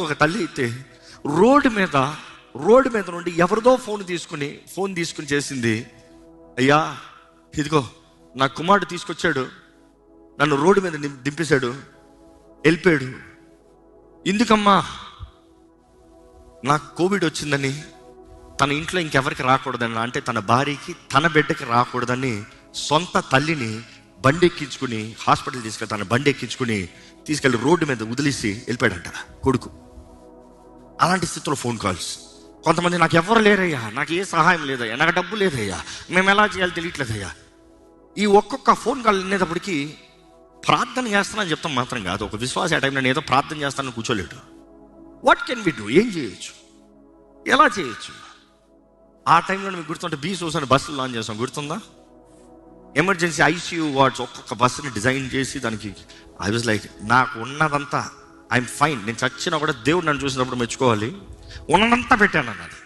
ఒక తల్లి అయితే రోడ్డు మీద నుండి ఎవరిదో ఫోన్ తీసుకుని చేసింది, అయ్యా ఇదిగో నా కుమారుడు తీసుకొచ్చాడు, నన్ను రోడ్డు మీద దింపేశాడు, వెళ్ళిపోయాడు. ఎందుకమ్మా? నాకు కోవిడ్ వచ్చిందని, తన ఇంట్లో ఇంకెవరికి రాకూడదని, అంటే తన భార్యకి తన బిడ్డకి రాకూడదని సొంత తల్లిని బండెక్కించుకుని హాస్పిటల్ తీసుకెళ్ళి తన బండెక్కించుకుని తీసుకెళ్ళి రోడ్డు మీద వదిలేసి వెళ్ళిపోయాడంట కొడుకు. అలాంటి స్థితిలో ఫోన్ కాల్స్. కొంతమంది నాకు ఎవరు లేరయ్యా, నాకు ఏ సహాయం లేదయ్యా, నాకు డబ్బు లేదయ్యా, మేము ఎలా చేయాలో తెలియట్లేదయ్యా. ఈ ఒక్కొక్క ఫోన్ కాల్ వినేటప్పటికి ప్రార్థన చేస్తానని చెప్తాం మాత్రం కాదు. ఒక విశ్వాస ఆ టైంలో నేను ఏదో ప్రార్థన చేస్తానని కూర్చోలేడు. What can we do? ఏం చేయొచ్చు, ఎలా చేయొచ్చు? ఆ టైంలో మీకు గుర్తుంటే B-SOS అని బస్సులు లాంచ్ చేస్తాం, గుర్తుందా? ఎమర్జెన్సీ ICU వార్డ్స్ ఒక్కొక్క బస్సుని డిజైన్ చేసి దానికి ఐ వాజ్ లైక్, నాకు ఉన్నదంతా ఐఎమ్ ఫైన్, నేను చచ్చినా కూడా దేవుడు నన్ను చూసినప్పుడు మెచ్చుకోవాలి, ఉన్నదంతా పెట్టాను అన్నది.